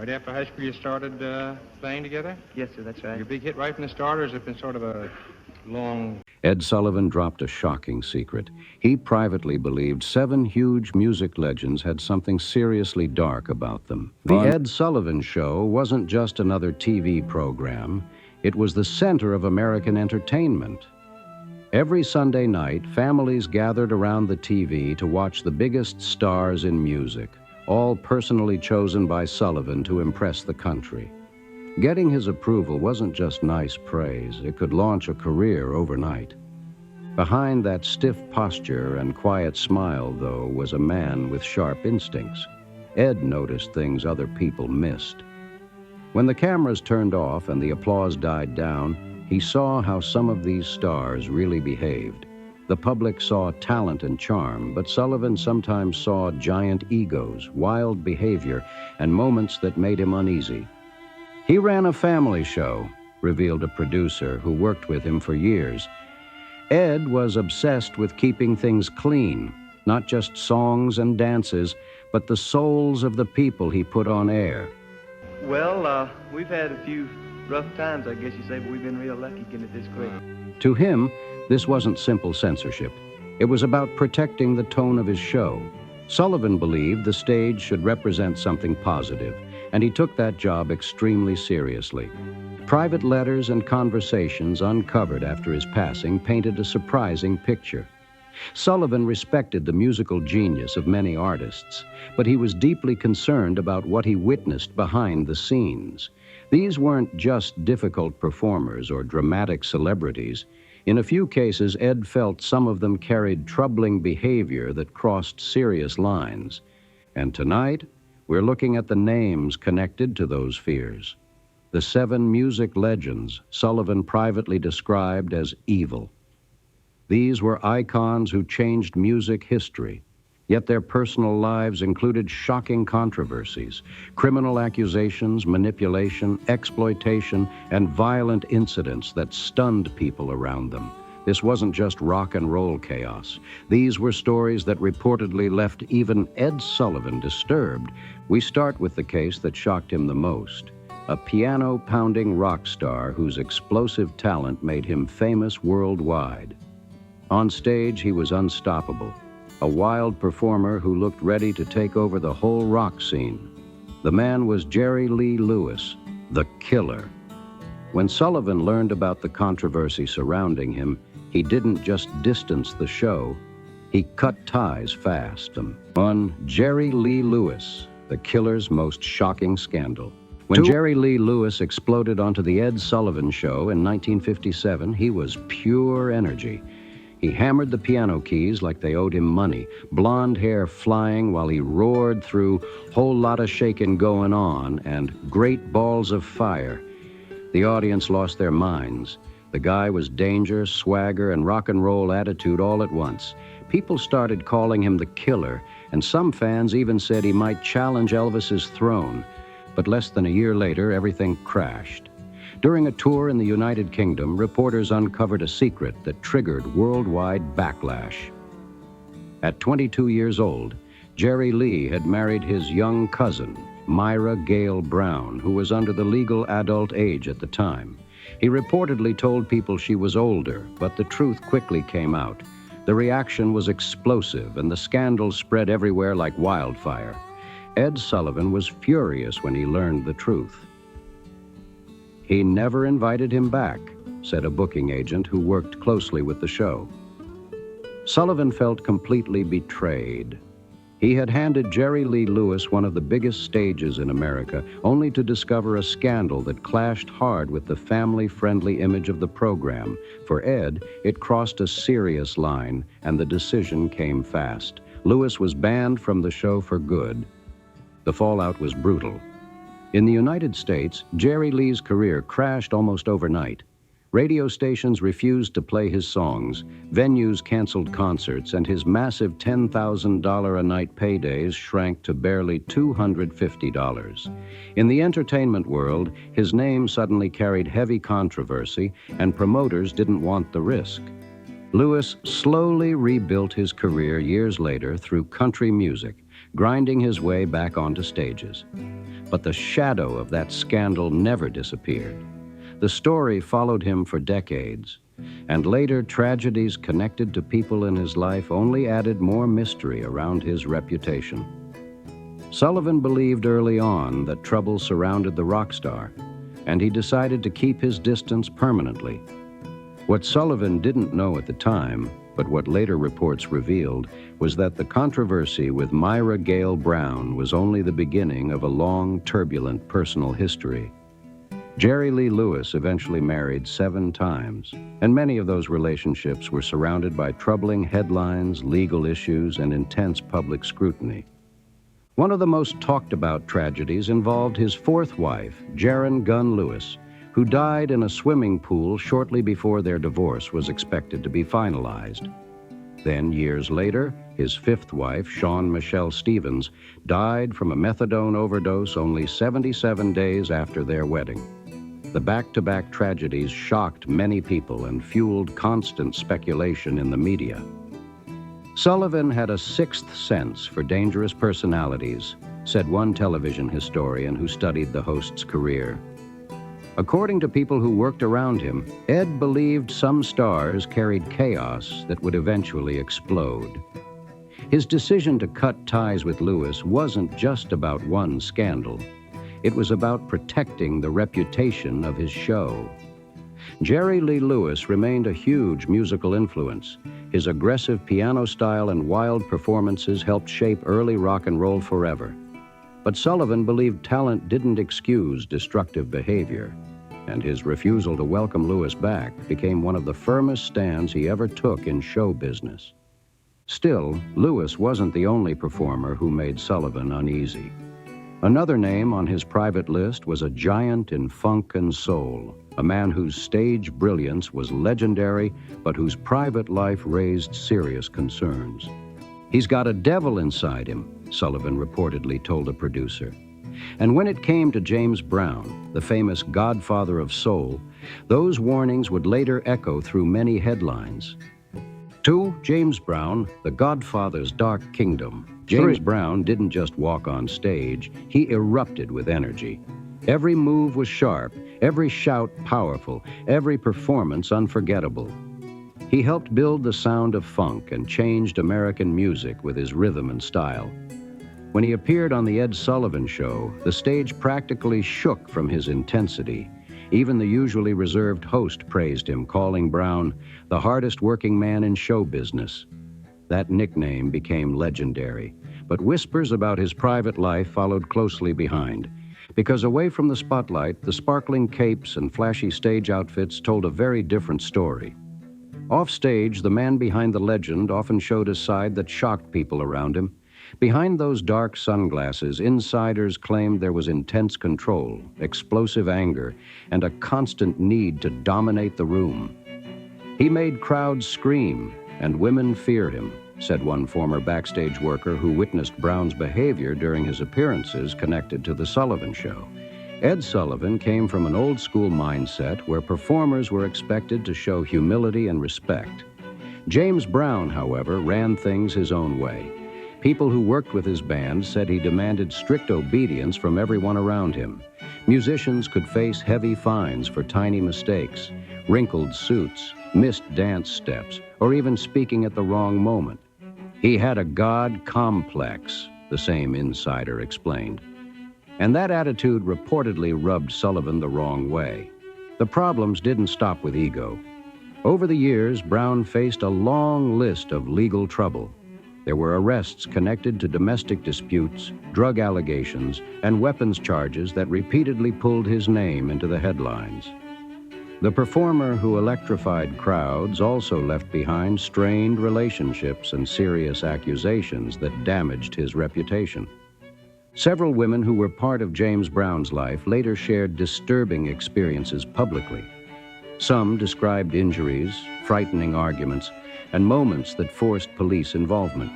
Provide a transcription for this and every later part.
Right after high school, you started playing together? Yes, sir, that's right. Your big hit right from the start, or has it been sort of a long... Ed Sullivan dropped a shocking secret. He privately believed 7 huge music legends had something seriously dark about them. The Ed Sullivan Show wasn't just another TV program. It was the center of American entertainment. Every Sunday night, families gathered around the TV to watch the biggest stars in music, all personally chosen by Sullivan to impress the country. Getting his approval wasn't just nice praise. It could launch a career overnight. Behind that stiff posture and quiet smile, though, was a man with sharp instincts. Ed noticed things other people missed. When the cameras turned off and the applause died down, he saw how some of these stars really behaved. The public saw talent and charm, but Sullivan sometimes saw giant egos, wild behavior, and moments that made him uneasy. He ran a family show, revealed a producer who worked with him for years. Ed was obsessed with keeping things clean, not just songs and dances, but the souls of the people he put on air. Well, we've had a few rough times, I guess you say, but we've been real lucky getting it this quick. To him, this wasn't simple censorship. It was about protecting the tone of his show. Sullivan believed the stage should represent something positive, and he took that job extremely seriously. Private letters and conversations uncovered after his passing painted a surprising picture. Sullivan respected the musical genius of many artists, but he was deeply concerned about what he witnessed behind the scenes. These weren't just difficult performers or dramatic celebrities. In a few cases, Ed felt some of them carried troubling behavior that crossed serious lines. And tonight, we're looking at the names connected to those fears. The 7 music legends Sullivan privately described as evil. These were icons who changed music history, yet their personal lives included shocking controversies, criminal accusations, manipulation, exploitation, and violent incidents that stunned people around them. This wasn't just rock and roll chaos. These were stories that reportedly left even Ed Sullivan disturbed. We start with the case that shocked him the most. A piano-pounding rock star whose explosive talent made him famous worldwide. On stage, he was unstoppable, a wild performer who looked ready to take over the whole rock scene. The man was Jerry Lee Lewis, the Killer. When Sullivan learned about the controversy surrounding him, he didn't just distance the show, he cut ties fast. On Jerry Lee Lewis, the Killer's most shocking scandal. When Jerry Lee Lewis exploded onto the Ed Sullivan Show in 1957, he was pure energy. He hammered the piano keys like they owed him money, blonde hair flying while he roared through "Whole Lotta Shakin' Goin' On" and "Great Balls of Fire." The audience lost their minds. The guy was danger, swagger, and rock and roll attitude all at once. People started calling him the Killer, and some fans even said he might challenge Elvis's throne. But less than a year later, everything crashed. During a tour in the United Kingdom, reporters uncovered a secret that triggered worldwide backlash. At 22 years old, Jerry Lee had married his young cousin, Myra Gale Brown, who was under the legal adult age at the time. He reportedly told people she was older, but the truth quickly came out. The reaction was explosive, and the scandal spread everywhere like wildfire. Ed Sullivan was furious when he learned the truth. He never invited him back, said a booking agent who worked closely with the show. Sullivan felt completely betrayed. He had handed Jerry Lee Lewis one of the biggest stages in America, only to discover a scandal that clashed hard with the family-friendly image of the program. For Ed, it crossed a serious line, and the decision came fast. Lewis was banned from the show for good. The fallout was brutal. In the United States, Jerry Lee's career crashed almost overnight. Radio stations refused to play his songs, venues canceled concerts, and his massive $10,000 a night paydays shrank to barely $250. In the entertainment world, his name suddenly carried heavy controversy, and promoters didn't want the risk. Lewis slowly rebuilt his career years later through country music, grinding his way back onto stages. But the shadow of that scandal never disappeared. The story followed him for decades, and later tragedies connected to people in his life only added more mystery around his reputation. Sullivan believed early on that trouble surrounded the rock star, and he decided to keep his distance permanently. What Sullivan didn't know at the time, but what later reports revealed, was that the controversy with Myra Gale Brown was only the beginning of a long, turbulent personal history. Jerry Lee Lewis eventually married 7 times, and many of those relationships were surrounded by troubling headlines, legal issues, and intense public scrutiny. One of the most talked about tragedies involved his 4th wife, Jaron Gunn Lewis, who died in a swimming pool shortly before their divorce was expected to be finalized. Then, years later, his 5th wife, Shawn Michelle Stevens, died from a methadone overdose only 77 days after their wedding. The back-to-back tragedies shocked many people and fueled constant speculation in the media. Sullivan had a 6th sense for dangerous personalities, said one television historian who studied the host's career. According to people who worked around him, Ed believed some stars carried chaos that would eventually explode. His decision to cut ties with Lewis wasn't just about one scandal. It was about protecting the reputation of his show. Jerry Lee Lewis remained a huge musical influence. His aggressive piano style and wild performances helped shape early rock and roll forever. But Sullivan believed talent didn't excuse destructive behavior, and his refusal to welcome Lewis back became one of the firmest stands he ever took in show business. Still, Lewis wasn't the only performer who made Sullivan uneasy. Another name on his private list was a giant in funk and soul, a man whose stage brilliance was legendary, but whose private life raised serious concerns. "He's got a devil inside him," Sullivan reportedly told a producer. And when it came to James Brown, the famous godfather of soul, those warnings would later echo through many headlines. To James Brown, the Godfather's Dark Kingdom. James Brown didn't just walk on stage, he erupted with energy. Every move was sharp, every shout powerful, every performance unforgettable. He helped build the sound of funk and changed American music with his rhythm and style. When he appeared on the Ed Sullivan Show, the stage practically shook from his intensity. Even the usually reserved host praised him, calling Brown the hardest working man in show business. That nickname became legendary, but whispers about his private life followed closely behind. Because away from the spotlight, the sparkling capes and flashy stage outfits told a very different story. Off stage, the man behind the legend often showed a side that shocked people around him. Behind those dark sunglasses, insiders claimed there was intense control, explosive anger, and a constant need to dominate the room. He made crowds scream, and women fear him, said one former backstage worker who witnessed Brown's behavior during his appearances connected to The Sullivan Show. Ed Sullivan came from an old-school mindset where performers were expected to show humility and respect. James Brown, however, ran things his own way. People who worked with his band said he demanded strict obedience from everyone around him. Musicians could face heavy fines for tiny mistakes, wrinkled suits, missed dance steps, or even speaking at the wrong moment. He had a God complex, the same insider explained. And that attitude reportedly rubbed Sullivan the wrong way. The problems didn't stop with ego. Over the years, Brown faced a long list of legal trouble. There were arrests connected to domestic disputes, drug allegations, and weapons charges that repeatedly pulled his name into the headlines. The performer who electrified crowds also left behind strained relationships and serious accusations that damaged his reputation. Several women who were part of James Brown's life later shared disturbing experiences publicly. Some described injuries, frightening arguments, and moments that forced police involvement.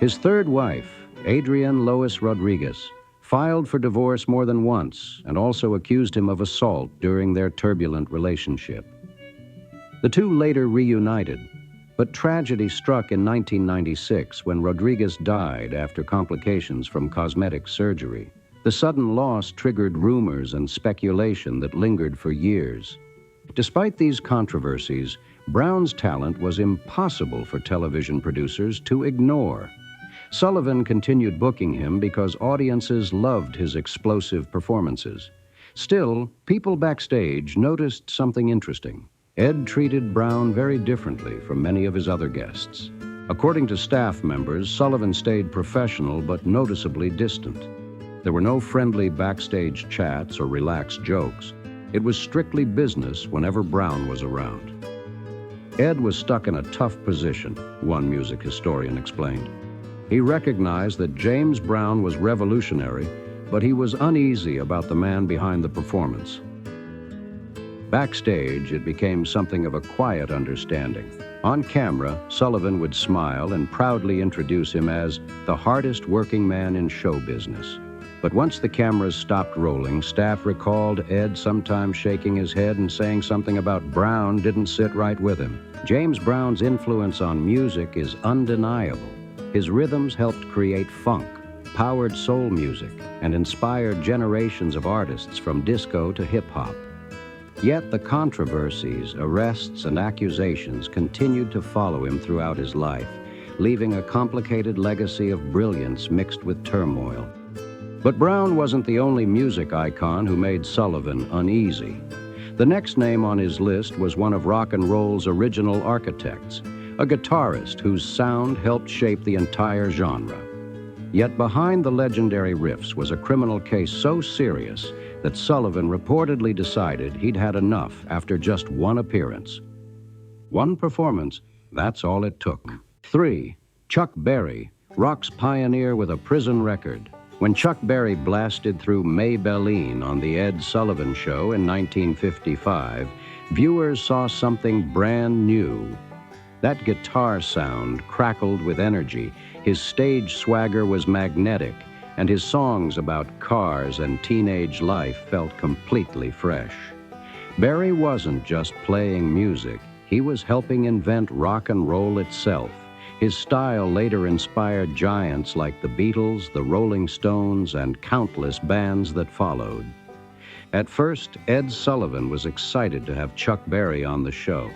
His third wife, Adrienne Lois Rodriguez, filed for divorce more than once and also accused him of assault during their turbulent relationship. The two later reunited, But tragedy struck in 1996 when Rodriguez died after complications from cosmetic surgery. The sudden loss triggered rumors and speculation that lingered for years. Despite these controversies, Brown's talent was impossible for television producers to ignore. Sullivan continued booking him because audiences loved his explosive performances. Still, people backstage noticed something interesting. Ed treated Brown very differently from many of his other guests. According to staff members, Sullivan stayed professional but noticeably distant. There were no friendly backstage chats or relaxed jokes. It was strictly business whenever Brown was around. Ed was stuck in a tough position, one music historian explained. He recognized that James Brown was revolutionary, but he was uneasy about the man behind the performance. Backstage, it became something of a quiet understanding. On camera, Sullivan would smile and proudly introduce him as the hardest working man in show business. But once the cameras stopped rolling, staff recalled Ed sometimes shaking his head and saying something about Brown didn't sit right with him. James Brown's influence on music is undeniable. His rhythms helped create funk, powered soul music, and inspired generations of artists from disco to hip-hop. Yet the controversies, arrests, and accusations continued to follow him throughout his life, leaving a complicated legacy of brilliance mixed with turmoil. But Brown wasn't the only music icon who made Sullivan uneasy. The next name on his list was one of rock and roll's original architects, a guitarist whose sound helped shape the entire genre. Yet behind the legendary riffs was a criminal case so serious that Sullivan reportedly decided he'd had enough after just one appearance. One performance, that's all it took. 3. Chuck Berry, rock's pioneer with a prison record. When Chuck Berry blasted through Maybelline on the Ed Sullivan Show in 1955, viewers saw something brand new. That guitar sound crackled with energy, his stage swagger was magnetic, and his songs about cars and teenage life felt completely fresh. Berry wasn't just playing music, he was helping invent rock and roll itself. His style later inspired giants like the Beatles, the Rolling Stones, and countless bands that followed. At first, Ed Sullivan was excited to have Chuck Berry on the show.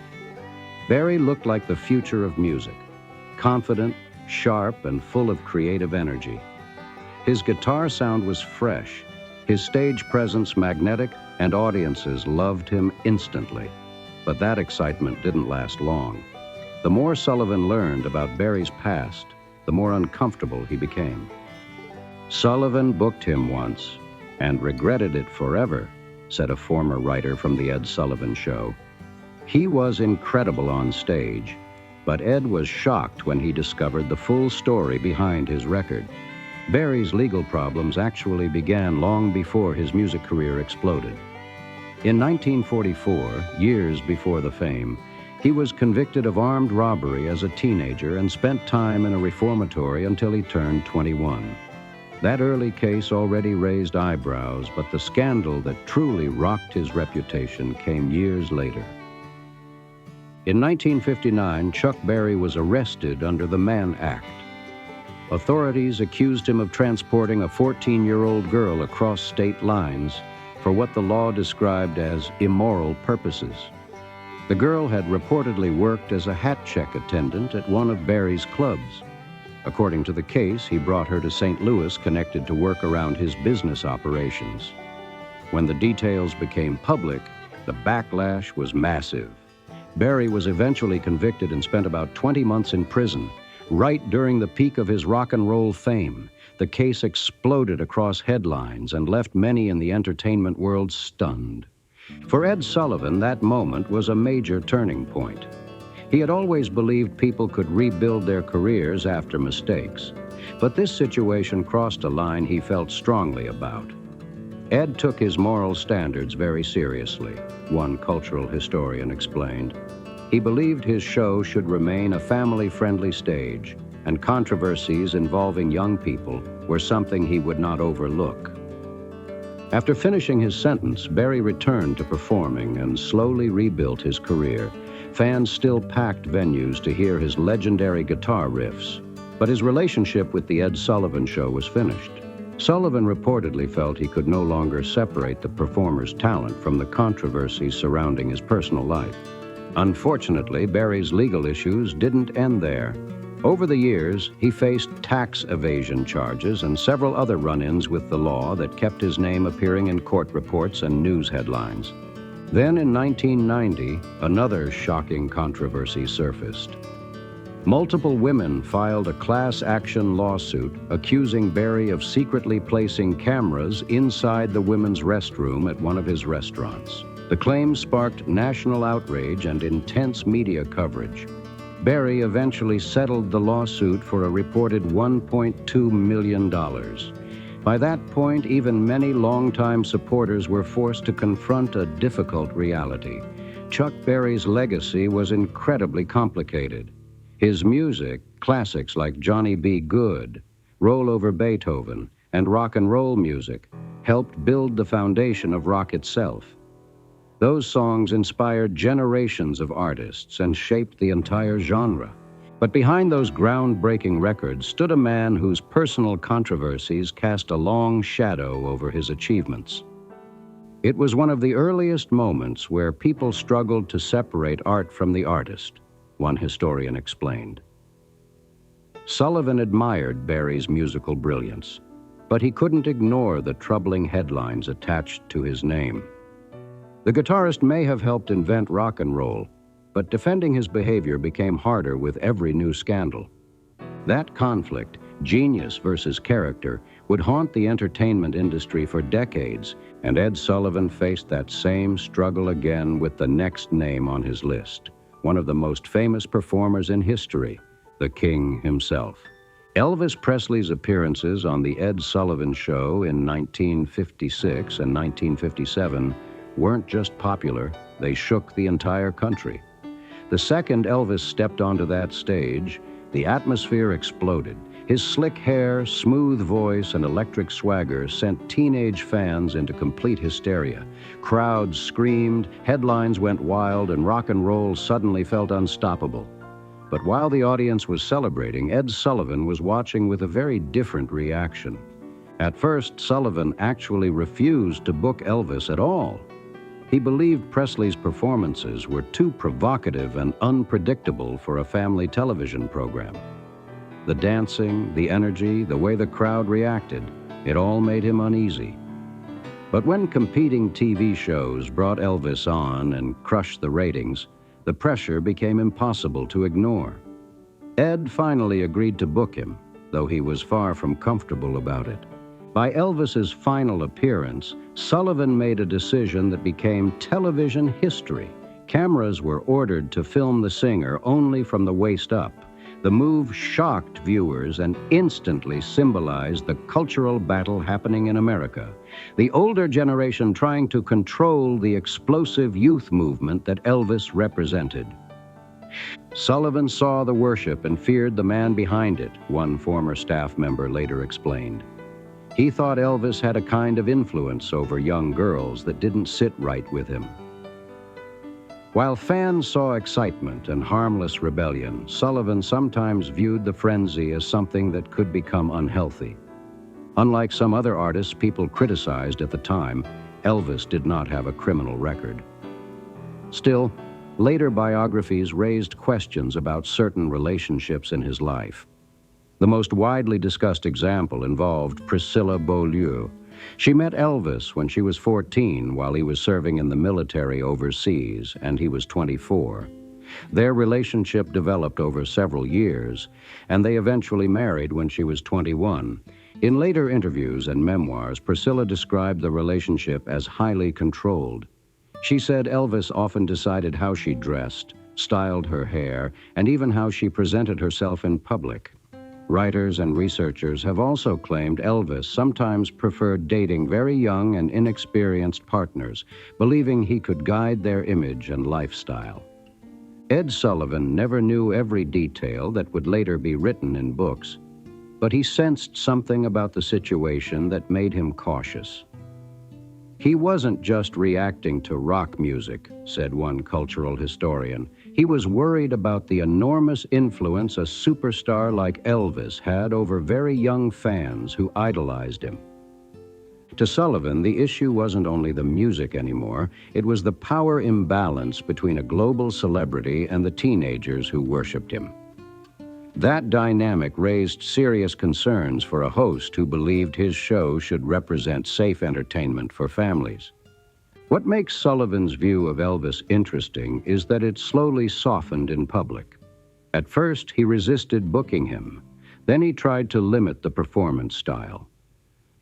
Berry looked like the future of music, confident, sharp, and full of creative energy. His guitar sound was fresh, his stage presence magnetic, and audiences loved him instantly. But that excitement didn't last long. The more Sullivan learned about Berry's past, the more uncomfortable he became. Sullivan booked him once and regretted it forever, said a former writer from the Ed Sullivan Show. He was incredible on stage, but Ed was shocked when he discovered the full story behind his record. Berry's legal problems actually began long before his music career exploded. In 1944, years before the fame, he was convicted of armed robbery as a teenager and spent time in a reformatory until he turned 21. That early case already raised eyebrows, but the scandal that truly rocked his reputation came years later. In 1959, Chuck Berry was arrested under the Mann Act. Authorities accused him of transporting a 14-year-old girl across state lines for what the law described as immoral purposes. The girl had reportedly worked as a hat check attendant at one of Berry's clubs. According to the case, he brought her to St. Louis connected to work around his business operations. When the details became public, the backlash was massive. Berry was eventually convicted and spent about 20 months in prison. Right during the peak of his rock and roll fame, the case exploded across headlines and left many in the entertainment world stunned. For Ed Sullivan, that moment was a major turning point. He had always believed people could rebuild their careers after mistakes, but this situation crossed a line he felt strongly about. Ed took his moral standards very seriously, one cultural historian explained. He believed his show should remain a family-friendly stage, and controversies involving young people were something he would not overlook. After finishing his sentence, Berry returned to performing and slowly rebuilt his career. Fans still packed venues to hear his legendary guitar riffs, but his relationship with the Ed Sullivan Show was finished. Sullivan reportedly felt he could no longer separate the performer's talent from the controversies surrounding his personal life. Unfortunately, Berry's legal issues didn't end there. Over the years, he faced tax evasion charges and several other run-ins with the law that kept his name appearing in court reports and news headlines. Then in 1990, another shocking controversy surfaced. Multiple women filed a class action lawsuit accusing Berry of secretly placing cameras inside the women's restroom at one of his restaurants. The claims sparked national outrage and intense media coverage. Berry eventually settled the lawsuit for a reported $1.2 million. By that point, even many longtime supporters were forced to confront a difficult reality. Chuck Berry's legacy was incredibly complicated. His music, classics like Johnny B. Good, Roll Over Beethoven, and rock and roll music, helped build the foundation of rock itself. Those songs inspired generations of artists and shaped the entire genre. But behind those groundbreaking records stood a man whose personal controversies cast a long shadow over his achievements. It was one of the earliest moments where people struggled to separate art from the artist, one historian explained. Sullivan admired Berry's musical brilliance, but he couldn't ignore the troubling headlines attached to his name. The guitarist may have helped invent rock and roll, but defending his behavior became harder with every new scandal. That conflict, genius versus character, would haunt the entertainment industry for decades, and Ed Sullivan faced that same struggle again with the next name on his list, one of the most famous performers in history, the King himself. Elvis Presley's appearances on the Ed Sullivan Show in 1956 and 1957 weren't just popular, they shook the entire country. The second Elvis stepped onto that stage, the atmosphere exploded. His slick hair, smooth voice, and electric swagger sent teenage fans into complete hysteria. Crowds screamed, headlines went wild, and rock and roll suddenly felt unstoppable. But while the audience was celebrating, Ed Sullivan was watching with a very different reaction. At first, Sullivan actually refused to book Elvis at all. He believed Presley's performances were too provocative and unpredictable for a family television program. The dancing, the energy, the way the crowd reacted, it all made him uneasy. But when competing TV shows brought Elvis on and crushed the ratings, the pressure became impossible to ignore. Ed finally agreed to book him, though he was far from comfortable about it. By Elvis's final appearance, Sullivan made a decision that became television history. Cameras were ordered to film the singer only from the waist up. The move shocked viewers and instantly symbolized the cultural battle happening in America. The older generation trying to control the explosive youth movement that Elvis represented. Sullivan saw the worship and feared the man behind it, one former staff member later explained. He thought Elvis had a kind of influence over young girls that didn't sit right with him. While fans saw excitement and harmless rebellion, Sullivan sometimes viewed the frenzy as something that could become unhealthy. Unlike some other artists people criticized at the time, Elvis did not have a criminal record. Still, later biographies raised questions about certain relationships in his life. The most widely discussed example involved Priscilla Beaulieu. She met Elvis when she was 14 while he was serving in the military overseas, and he was 24. Their relationship developed over several years, and they eventually married when she was 21. In later interviews and memoirs, Priscilla described the relationship as highly controlled. She said Elvis often decided how she dressed, styled her hair, and even how she presented herself in public. Writers and researchers have also claimed Elvis sometimes preferred dating very young and inexperienced partners, believing he could guide their image and lifestyle. Ed Sullivan never knew every detail that would later be written in books, but he sensed something about the situation that made him cautious. He wasn't just reacting to rock music, said one cultural historian. He was worried about the enormous influence a superstar like Elvis had over very young fans who idolized him. To Sullivan, the issue wasn't only the music anymore, it was the power imbalance between a global celebrity and the teenagers who worshipped him. That dynamic raised serious concerns for a host who believed his show should represent safe entertainment for families. What makes Sullivan's view of Elvis interesting is that it slowly softened in public. At first, he resisted booking him. Then he tried to limit the performance style.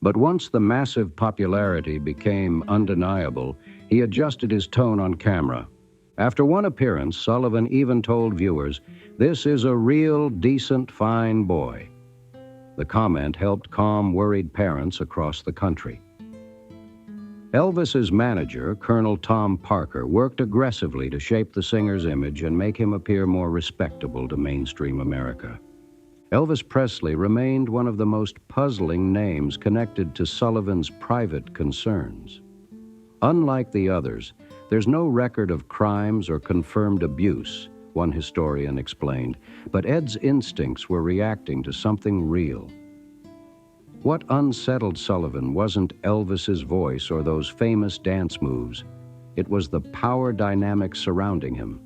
But once the massive popularity became undeniable, he adjusted his tone on camera. After one appearance, Sullivan even told viewers, "This is a real, decent, fine boy." The comment helped calm worried parents across the country. Elvis's manager, Colonel Tom Parker, worked aggressively to shape the singer's image and make him appear more respectable to mainstream America. Elvis Presley remained one of the most puzzling names connected to Sullivan's private concerns. Unlike the others, there's no record of crimes or confirmed abuse, one historian explained, but Ed's instincts were reacting to something real. What unsettled Sullivan wasn't Elvis's voice or those famous dance moves. It was the power dynamic surrounding him.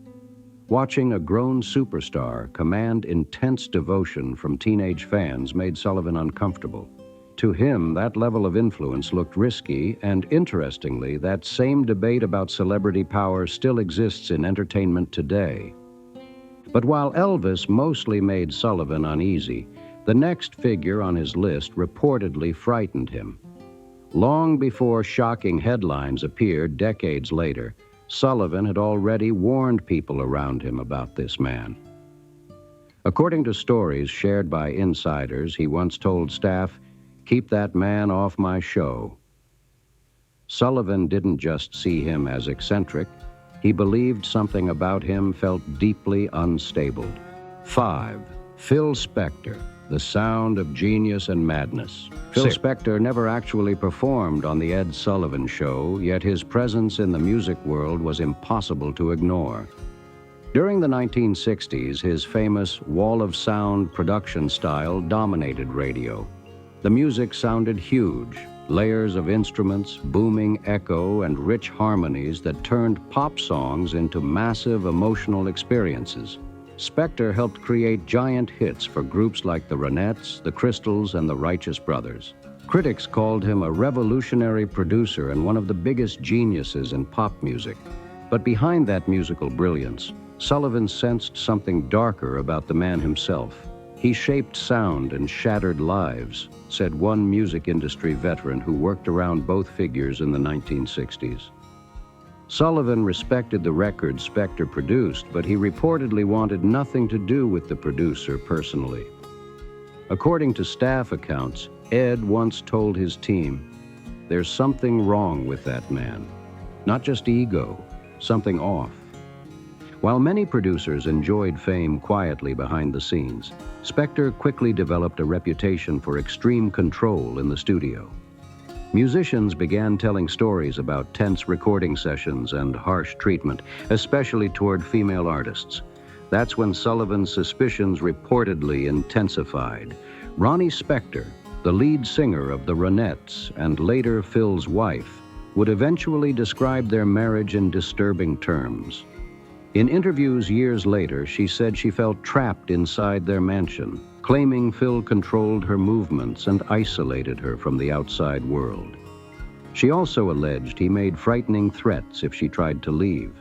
Watching a grown superstar command intense devotion from teenage fans made Sullivan uncomfortable. To him, that level of influence looked risky, and interestingly, that same debate about celebrity power still exists in entertainment today. But while Elvis mostly made Sullivan uneasy, the next figure on his list reportedly frightened him. Long before shocking headlines appeared decades later, Sullivan had already warned people around him about this man. According to stories shared by insiders, he once told staff, "Keep that man off my show." Sullivan didn't just see him as eccentric. He believed something about him felt deeply unstable. 5. Phil Spector, the sound of genius and madness. Phil Spector never actually performed on the Ed Sullivan Show, yet his presence in the music world was impossible to ignore. During the 1960s, his famous wall of sound production style dominated radio. The music sounded huge, layers of instruments, booming echo, and rich harmonies that turned pop songs into massive emotional experiences. Spector helped create giant hits for groups like the Ronettes, the Crystals, and the Righteous Brothers. Critics called him a revolutionary producer and one of the biggest geniuses in pop music. But behind that musical brilliance, Sullivan sensed something darker about the man himself. He shaped sound and shattered lives, said one music industry veteran who worked around both figures in the 1960s. Sullivan respected the records Spector produced, but he reportedly wanted nothing to do with the producer personally. According to staff accounts, Ed once told his team, "There's something wrong with that man. Not just ego, something off." While many producers enjoyed fame quietly behind the scenes, Spector quickly developed a reputation for extreme control in the studio. Musicians began telling stories about tense recording sessions and harsh treatment, especially toward female artists. That's when Sullivan's suspicions reportedly intensified. Ronnie Spector, the lead singer of the Ronettes and later Phil's wife, would eventually describe their marriage in disturbing terms. In interviews years later, she said she felt trapped inside their mansion, claiming Phil controlled her movements and isolated her from the outside world. She also alleged he made frightening threats if she tried to leave.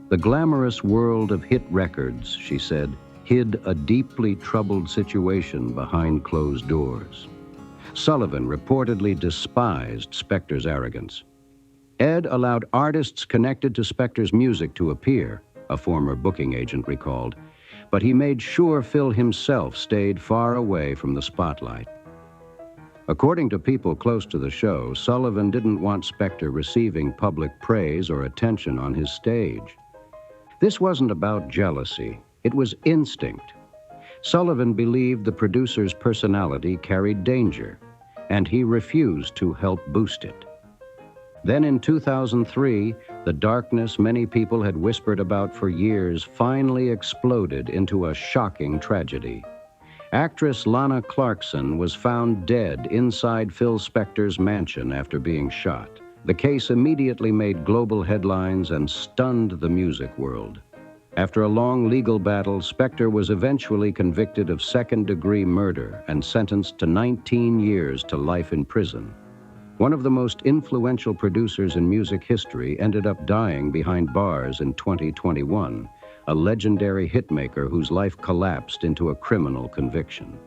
The glamorous world of hit records, she said, hid a deeply troubled situation behind closed doors. Sullivan reportedly despised Spector's arrogance. Ed allowed artists connected to Spector's music to appear, a former booking agent recalled, but he made sure Phil himself stayed far away from the spotlight. According to people close to the show, Sullivan didn't want Spector receiving public praise or attention on his stage. This wasn't about jealousy, it was instinct. Sullivan believed the producer's personality carried danger, and he refused to help boost it. Then in 2003, the darkness many people had whispered about for years finally exploded into a shocking tragedy. Actress Lana Clarkson was found dead inside Phil Spector's mansion after being shot. The case immediately made global headlines and stunned the music world. After a long legal battle, Spector was eventually convicted of second-degree murder and sentenced to 19 years to life in prison. One of the most influential producers in music history ended up dying behind bars in 2021, a legendary hitmaker whose life collapsed into a criminal conviction.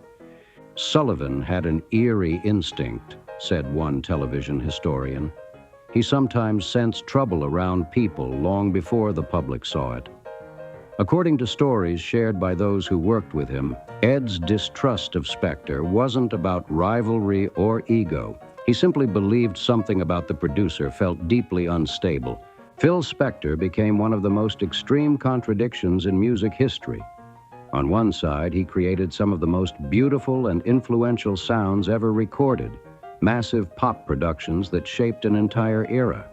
Sullivan had an eerie instinct, said one television historian. He sometimes sensed trouble around people long before the public saw it. According to stories shared by those who worked with him, Ed's distrust of Spector wasn't about rivalry or ego. He simply believed something about the producer felt deeply unstable. Phil Spector became one of the most extreme contradictions in music history. On one side, he created some of the most beautiful and influential sounds ever recorded, massive pop productions that shaped an entire era.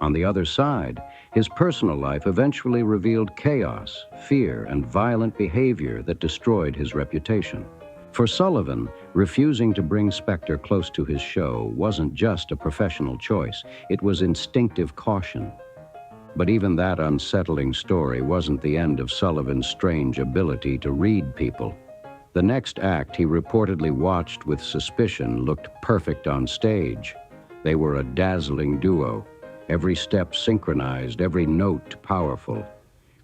On the other side, his personal life eventually revealed chaos, fear, and violent behavior that destroyed his reputation. For Sullivan, refusing to bring Spector close to his show wasn't just a professional choice, it was instinctive caution. But even that unsettling story wasn't the end of Sullivan's strange ability to read people. The next act he reportedly watched with suspicion looked perfect on stage. They were a dazzling duo, every step synchronized, every note powerful.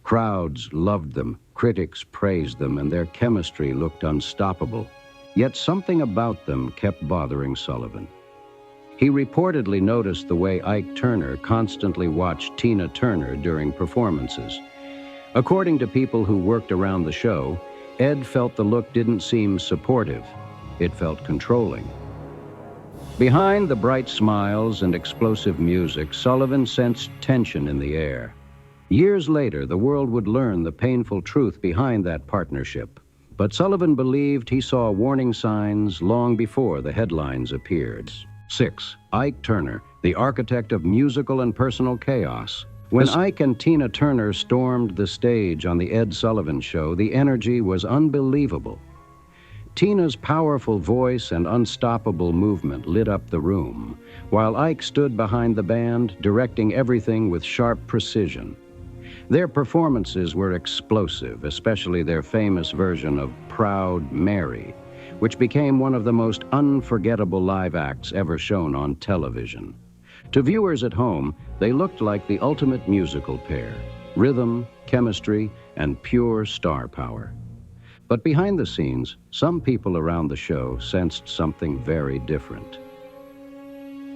Crowds loved them, critics praised them, and their chemistry looked unstoppable. Yet something about them kept bothering Sullivan. He reportedly noticed the way Ike Turner constantly watched Tina Turner during performances. According to people who worked around the show, Ed felt the look didn't seem supportive. It felt controlling. Behind the bright smiles and explosive music, Sullivan sensed tension in the air. Years later, the world would learn the painful truth behind that partnership. But Sullivan believed he saw warning signs long before the headlines appeared. 6. Ike Turner, the architect of musical and personal chaos. When Ike and Tina Turner stormed the stage on the Ed Sullivan Show, the energy was unbelievable. Tina's powerful voice and unstoppable movement lit up the room, while Ike stood behind the band, directing everything with sharp precision. Their performances were explosive, especially their famous version of Proud Mary, which became one of the most unforgettable live acts ever shown on television. To viewers at home, they looked like the ultimate musical pair: rhythm, chemistry, and pure star power. But behind the scenes, some people around the show sensed something very different.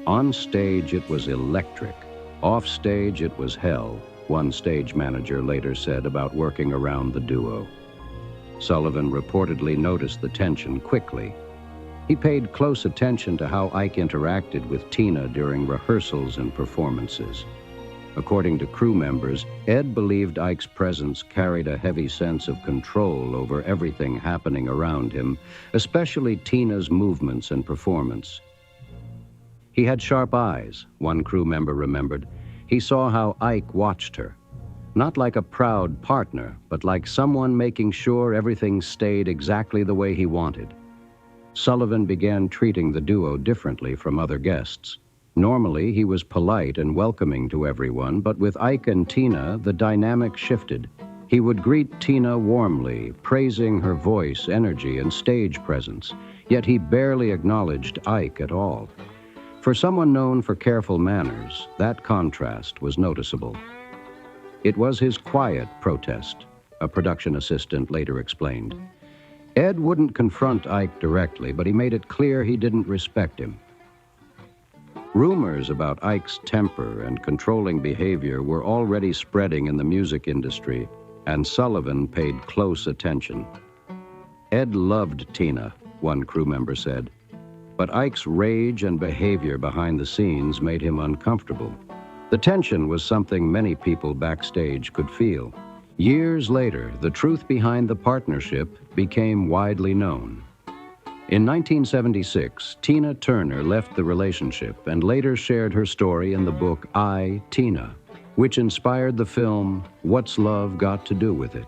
On stage, it was electric. Off stage, it was hell, one stage manager later said about working around the duo. Sullivan reportedly noticed the tension quickly. He paid close attention to how Ike interacted with Tina during rehearsals and performances. According to crew members, Ed believed Ike's presence carried a heavy sense of control over everything happening around him, especially Tina's movements and performance. He had sharp eyes, one crew member remembered. He saw how Ike watched her, not like a proud partner, but like someone making sure everything stayed exactly the way he wanted. Sullivan began treating the duo differently from other guests. Normally, he was polite and welcoming to everyone, but with Ike and Tina, the dynamic shifted. He would greet Tina warmly, praising her voice, energy, and stage presence, yet he barely acknowledged Ike at all. For someone known for careful manners, that contrast was noticeable. It was his quiet protest, a production assistant later explained. Ed wouldn't confront Ike directly, but he made it clear he didn't respect him. Rumors about Ike's temper and controlling behavior were already spreading in the music industry, and Sullivan paid close attention. Ed loved Tina, one crew member said, but Ike's rage and behavior behind the scenes made him uncomfortable. The tension was something many people backstage could feel. Years later, the truth behind the partnership became widely known. In 1976, Tina Turner left the relationship and later shared her story in the book I, Tina, which inspired the film What's Love Got to Do with It?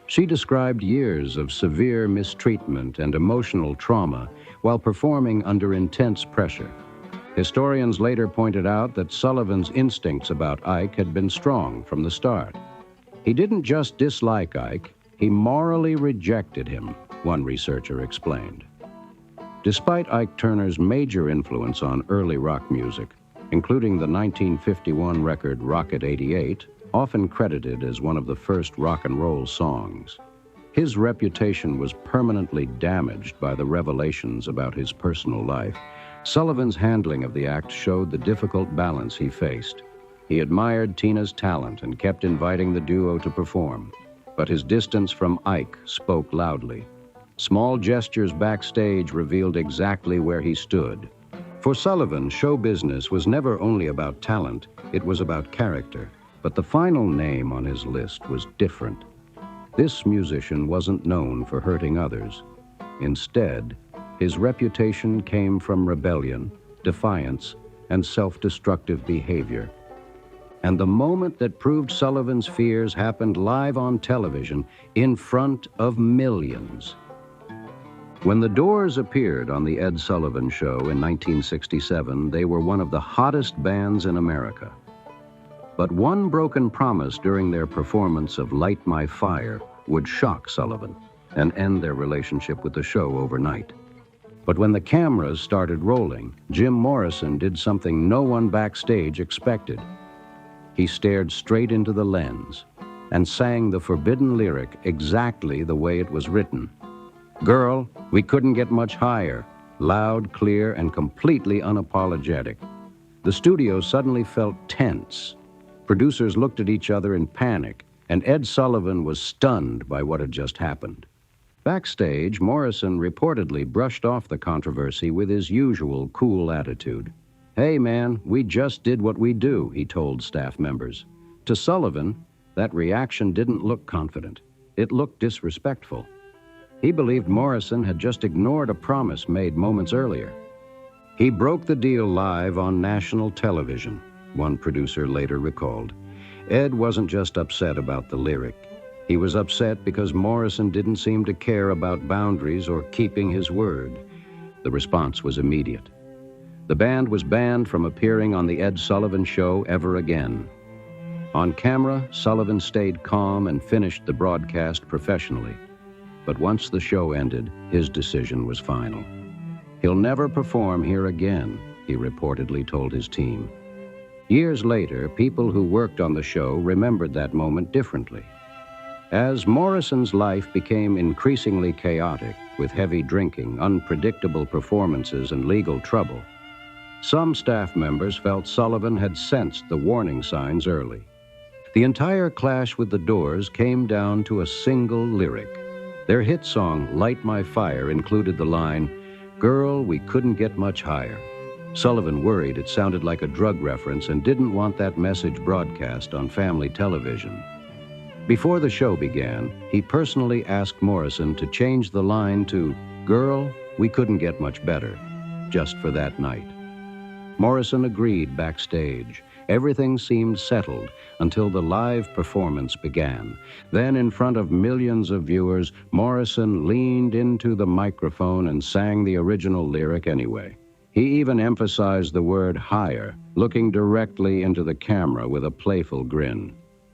She described years of severe mistreatment and emotional trauma while performing under intense pressure. Historians later pointed out that Sullivan's instincts about Ike had been strong from the start. He didn't just dislike Ike, he morally rejected him, one researcher explained. Despite Ike Turner's major influence on early rock music, including the 1951 record Rocket 88, often credited as one of the first rock and roll songs, his reputation was permanently damaged by the revelations about his personal life. Sullivan's handling of the act showed the difficult balance he faced. He admired Tina's talent and kept inviting the duo to perform, but his distance from Ike spoke loudly. Small gestures backstage revealed exactly where he stood. For Sullivan, show business was never only about talent, it was about character. But the final name on his list was different. This musician wasn't known for hurting others. Instead, his reputation came from rebellion, defiance, and self-destructive behavior. And the moment that proved Sullivan's fears happened live on television in front of millions. When the Doors appeared on the Ed Sullivan Show in 1967, they were one of the hottest bands in America. But one broken promise during their performance of Light My Fire would shock Sullivan and end their relationship with the show overnight. But when the cameras started rolling, Jim Morrison did something no one backstage expected. He stared straight into the lens and sang the forbidden lyric exactly the way it was written. Girl, we couldn't get much higher, loud, clear, and completely unapologetic. The studio suddenly felt tense. Producers looked at each other in panic, and Ed Sullivan was stunned by what had just happened. Backstage, Morrison reportedly brushed off the controversy with his usual cool attitude. Hey, man, we just did what we do, he told staff members. To Sullivan, that reaction didn't look confident. It looked disrespectful. He believed Morrison had just ignored a promise made moments earlier. He broke the deal live on national television, one producer later recalled. Ed wasn't just upset about the lyric. He was upset because Morrison didn't seem to care about boundaries or keeping his word. The response was immediate. The band was banned from appearing on the Ed Sullivan Show ever again. On camera, Sullivan stayed calm and finished the broadcast professionally. But once the show ended, his decision was final. He'll never perform here again, he reportedly told his team. Years later, people who worked on the show remembered that moment differently. As Morrison's life became increasingly chaotic, with heavy drinking, unpredictable performances, and legal trouble, some staff members felt Sullivan had sensed the warning signs early. The entire clash with the Doors came down to a single lyric. Their hit song, Light My Fire, included the line, "Girl, we couldn't get much higher." Sullivan worried it sounded like a drug reference and didn't want that message broadcast on family television. Before the show began, he personally asked Morrison to change the line to, "Girl, we couldn't get much better," just for that night. Morrison agreed backstage. Everything seemed settled until the live performance began. Then, in front of millions of viewers, Morrison leaned into the microphone and sang the original lyric anyway. He even emphasized the word higher, looking directly into the camera with a playful grin.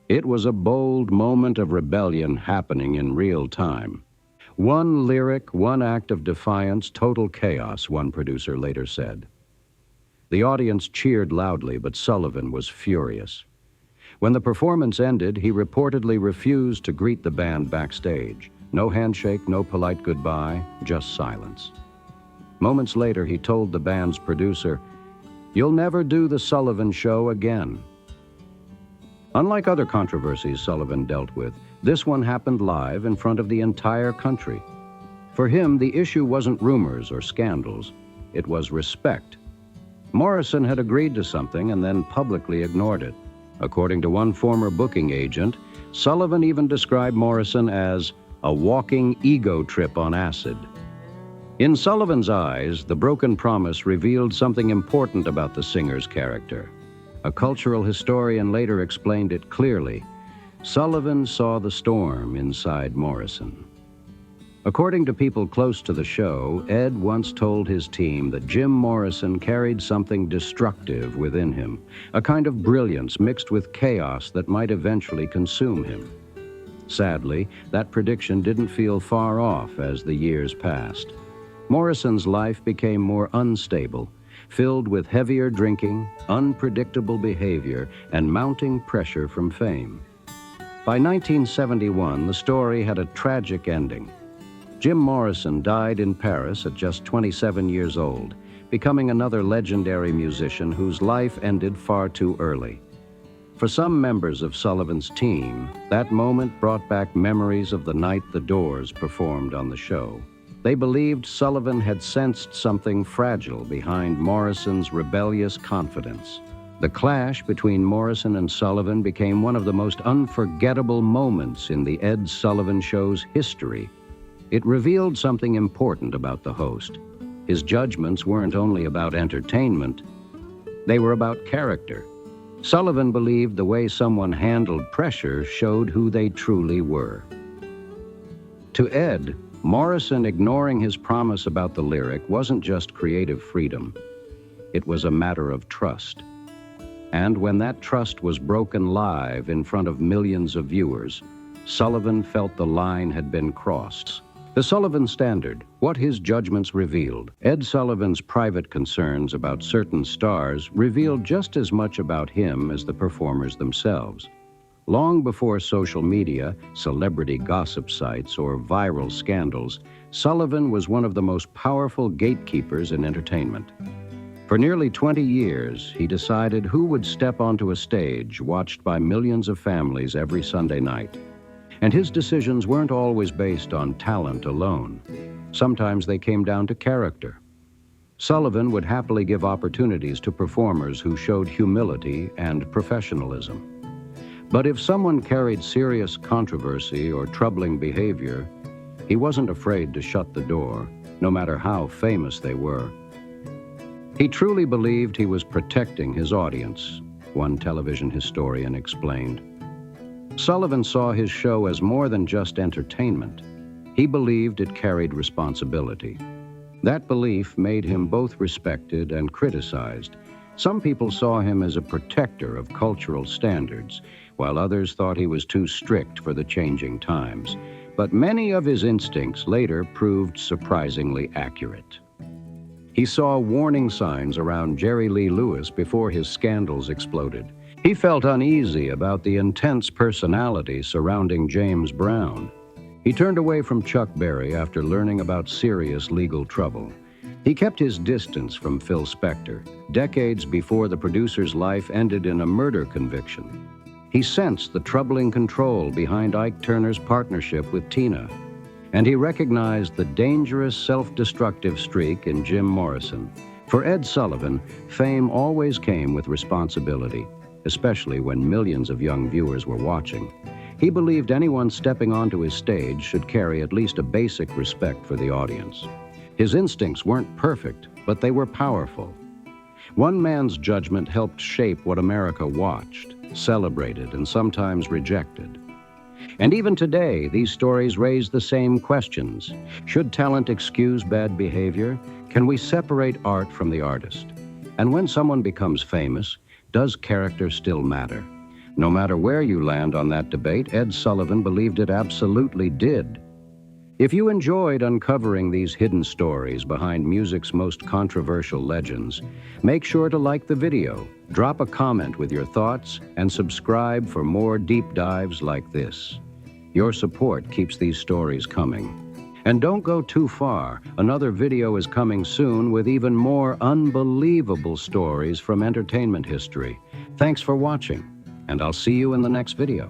It was a bold moment of rebellion happening in real time. One lyric, one act of defiance, total chaos, one producer later said. The audience cheered loudly, but Sullivan was furious. When the performance ended, he reportedly refused to greet the band backstage. No handshake, no polite goodbye, just silence. Moments later, he told the band's producer, "You'll never do the Sullivan Show again." Unlike other controversies Sullivan dealt with, this one happened live in front of the entire country. For him, the issue wasn't rumors or scandals. It was respect. Morrison had agreed to something and then publicly ignored it. According to one former booking agent, Sullivan even described Morrison as a walking ego trip on acid. In Sullivan's eyes, the broken promise revealed something important about the singer's character. A cultural historian later explained it clearly. Sullivan saw the storm inside Morrison. According to people close to the show, Ed once told his team that Jim Morrison carried something destructive within him, a kind of brilliance mixed with chaos that might eventually consume him. Sadly, that prediction didn't feel far off as the years passed. Morrison's life became more unstable, filled with heavier drinking, unpredictable behavior, and mounting pressure from fame. By 1971, the story had a tragic ending. Jim Morrison died in Paris at just 27 years old, becoming another legendary musician whose life ended far too early. For some members of Sullivan's team, that moment brought back memories of the night the Doors performed on the show. They believed Sullivan had sensed something fragile behind Morrison's rebellious confidence. The clash between Morrison and Sullivan became one of the most unforgettable moments in the Ed Sullivan Show's history. It revealed something important about the host. His judgments weren't only about entertainment, they were about character. Sullivan believed the way someone handled pressure showed who they truly were. To Ed, Morrison ignoring his promise about the lyric wasn't just creative freedom. It was a matter of trust. And when that trust was broken live in front of millions of viewers, Sullivan felt the line had been crossed. The Sullivan Standard, what his judgments revealed. Ed Sullivan's private concerns about certain stars revealed just as much about him as the performers themselves. Long before social media, celebrity gossip sites, or viral scandals, Sullivan was one of the most powerful gatekeepers in entertainment. For nearly 20 years, he decided who would step onto a stage watched by millions of families every Sunday night. And his decisions weren't always based on talent alone. Sometimes they came down to character. Sullivan would happily give opportunities to performers who showed humility and professionalism. But if someone carried serious controversy or troubling behavior, he wasn't afraid to shut the door, no matter how famous they were. He truly believed he was protecting his audience, one television historian explained. Sullivan saw his show as more than just entertainment. He believed it carried responsibility. That belief made him both respected and criticized. Some people saw him as a protector of cultural standards, while others thought he was too strict for the changing times. But many of his instincts later proved surprisingly accurate. He saw warning signs around Jerry Lee Lewis before his scandals exploded. He felt uneasy about the intense personality surrounding James Brown. He turned away from Chuck Berry after learning about serious legal trouble. He kept his distance from Phil Spector, decades before the producer's life ended in a murder conviction. He sensed the troubling control behind Ike Turner's partnership with Tina, and he recognized the dangerous self-destructive streak in Jim Morrison. For Ed Sullivan, fame always came with responsibility, especially when millions of young viewers were watching. He believed anyone stepping onto his stage should carry at least a basic respect for the audience. His instincts weren't perfect, but they were powerful. One man's judgment helped shape what America watched, celebrated, and sometimes rejected. And even today, these stories raise the same questions. Should talent excuse bad behavior? Can we separate art from the artist? And when someone becomes famous, does character still matter? No matter where you land on that debate, Ed Sullivan believed it absolutely did. If you enjoyed uncovering these hidden stories behind music's most controversial legends, make sure to like the video, drop a comment with your thoughts, and subscribe for more deep dives like this. Your support keeps these stories coming. And don't go too far. Another video is coming soon with even more unbelievable stories from entertainment history. Thanks for watching, and I'll see you in the next video.